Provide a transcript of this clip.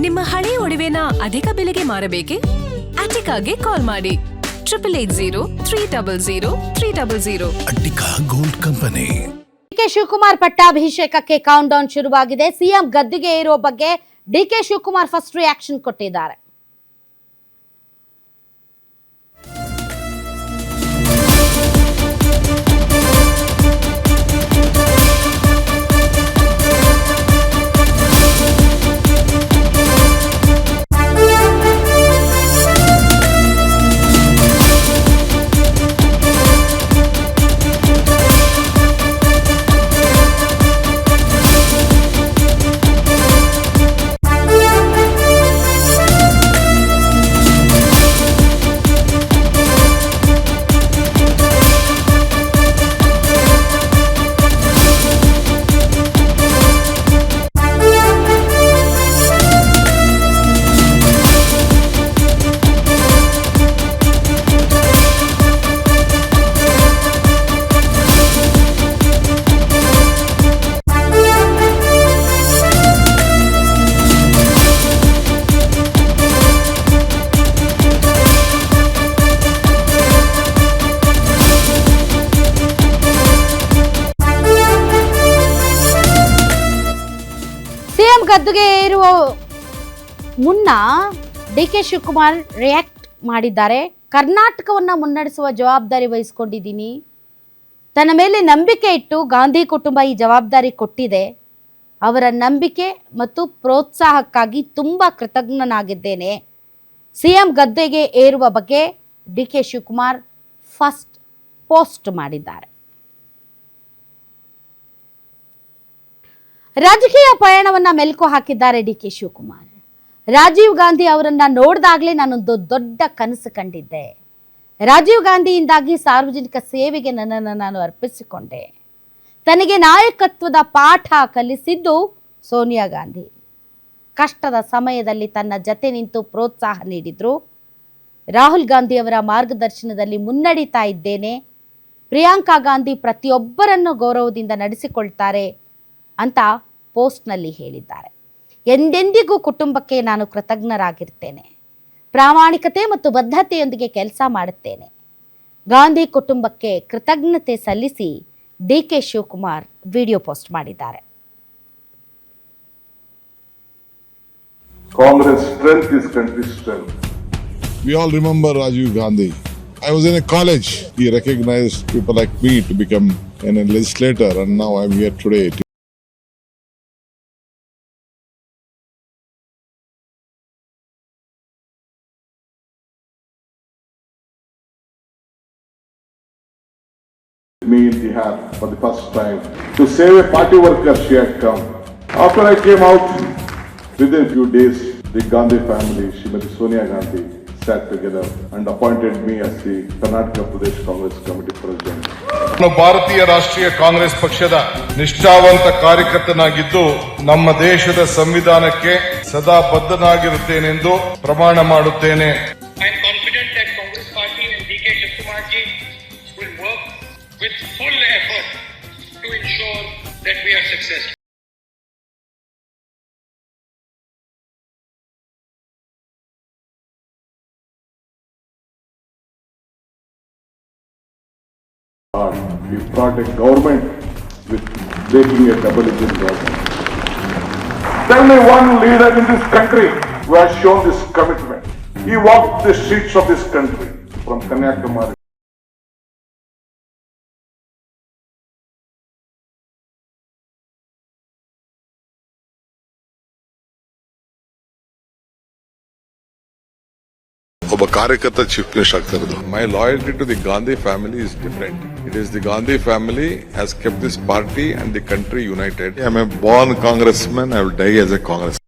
ನಿಮ್ಮ ಹಳೆ ಒಡವೆನ ಅಧಿಕ ಬೆಲೆಗೆ ಮಾರಬೇಕೆ? ಅಟಿಕಾಗೆ ಕಾಲ್ ಮಾಡಿ 8880 Attica gold company. DK Shivakumar ಪಟ್ಟಾಭಿಷೇಕಕ್ಕೆ ಕೌಂಟ್ ಡೌನ್ ಶುರುವಾಗಿದೆ. ಸಿಎಂ ಗದ್ದಿಗೆ ಏರೋ ಬಗ್ಗೆ ಡಿಕೆ ಶಿವಕುಮಾರ್ ಫಸ್ಟ್ ರಿಯಾಕ್ಷನ್ ಕೊಟ್ಟಿದ್ದಾರೆ. ಗದ್ದುಗೆ ಏರುವ ಮುನ್ನ ಡಿಕೆ ಶಿವಕುಮಾರ್ ರಿಯಾಕ್ಟ್ ಮಾಡಿದ್ದಾರೆ. ಕರ್ನಾಟಕವನ್ನ ಮುನ್ನಡೆಸುವ ಜವಾಬ್ದಾರಿ ವಹಿಸಿಕೊಂಡಿದ್ದೀನಿ. ತನ್ನ ಮೇಲೆ ನಂಬಿಕೆ ಇಟ್ಟು ಗಾಂಧಿ ಕುಟುಂಬ ಈ ಜವಾಬ್ದಾರಿ ಕೊಟ್ಟಿದೆ. ಅವರ ನಂಬಿಕೆ ಮತ್ತು ಪ್ರೋತ್ಸಾಹಕ್ಕಾಗಿ ತುಂಬಾ ಕೃತಜ್ಞನಾಗಿದ್ದೇನೆ. ಸಿಎಂ ಗದ್ದೆಗೆ ಏರುವ ಬಗ್ಗೆ ಡಿಕೆ ಶಿವಕುಮಾರ್ ಫಸ್ಟ್ ಪೋಸ್ಟ್ ಮಾಡಿದ್ದಾರೆ. ರಾಜಕೀಯ ಪಯಣವನ್ನ ಮೆಲುಕು ಹಾಕಿದ್ದಾರೆ ಡಿಕೆ ಶಿವಕುಮಾರ್. ರಾಜೀವ್ ಗಾಂಧಿ ಅವರನ್ನ ನೋಡಿದಾಗಲೇ ನಾನೊಂದು ದೊಡ್ಡ ಕನಸು ಕಂಡಿದ್ದೆ. ರಾಜೀವ್ ಗಾಂಧಿಯಿಂದಾಗಿ ಸಾರ್ವಜನಿಕ ಸೇವೆಗೆ ನನ್ನನ್ನು ನಾನು ಅರ್ಪಿಸಿಕೊಂಡೆ. ತನಗೆ ನಾಯಕತ್ವದ ಪಾಠ ಕಲಿಸಿದ್ದು ಸೋನಿಯಾ ಗಾಂಧಿ. ಕಷ್ಟದ ಸಮಯದಲ್ಲಿ ತನ್ನ ಜತೆ ನಿಂತು ಪ್ರೋತ್ಸಾಹ ನೀಡಿದ್ರು. ರಾಹುಲ್ ಗಾಂಧಿ ಅವರ ಮಾರ್ಗದರ್ಶನದಲ್ಲಿ ಮುನ್ನಡೀತಾ ಇದ್ದೇನೆ. ಪ್ರಿಯಾಂಕಾ ಗಾಂಧಿ ಪ್ರತಿಯೊಬ್ಬರನ್ನು ಗೌರವದಿಂದ ನಡೆಸಿಕೊಳ್ತಾರೆ ಅಂತ ಪೋಸ್ಟ್ನಲ್ಲಿ ಹೇಳಿದ್ದಾರೆ. ಎಂದೆಂದಿಗೂ ಕುಟುಂಬಕ್ಕೆ ನಾನು ಕೃತಜ್ಞರಾಗಿರ್ತೇನೆ. ಪ್ರಾಮಾಣಿಕತೆ ಮತ್ತು ಬದ್ಧತೆಯೊಂದಿಗೆ ಕೆಲಸ ಮಾಡುತ್ತೇನೆ. ಗಾಂಧಿ ಕುಟುಂಬಕ್ಕೆ ಕೃತಜ್ಞತೆ ಸಲ್ಲಿಸಿ ಡಿಕೆ ಶಿವಕುಮಾರ್ ವಿಡಿಯೋ ಪೋಸ್ಟ್ ಮಾಡಿದ್ದಾರೆ. Congress strength is country strength. We all remember Rajiv Gandhi. I was in a college. He recognized people like me to become a legislator, and now I'm here today. Me in Bihar for the first time. To save a party worker, she had come. After I came out, within a few days, the Gandhi family, Srimati Sonia Gandhi, sat together and appointed me as the Karnataka Pradesh Congress Committee President. ಭಾರತೀಯ ರಾಷ್ಟ್ರೀಯ ಕಾಂಗ್ರೆಸ್ ಪಕ್ಷದ ನಿಷ್ಠಾವಂತ ಕಾರ್ಯಕರ್ತನಾಗಿದ್ದು ನಮ್ಮ ದೇಶದ ಸಂವಿಧಾನಕ್ಕೆ ಸದಾ ಬದ್ಧನಾಗಿರುತ್ತೇನೆಂದು ಪ್ರಮಾಣ ಮಾಡುತ್ತೇನೆ. I am confident that Congress Party and DK Shivakumar ji will work with full effort to ensure that we are successful. We brought a government with breaking a double-digit government. Tell me one leader in this country who has shown this commitment. He walked the streets of this country from Kanyakumari. ಒಬ್ಬ ಕಾರ್ಯಕರ್ತ chief minister ಆಗ್ತಿರೋದು. My loyalty to the Gandhi family is different. It is the Gandhi family has kept this party and the country united. I am a born Congress man. I will die as a Congress.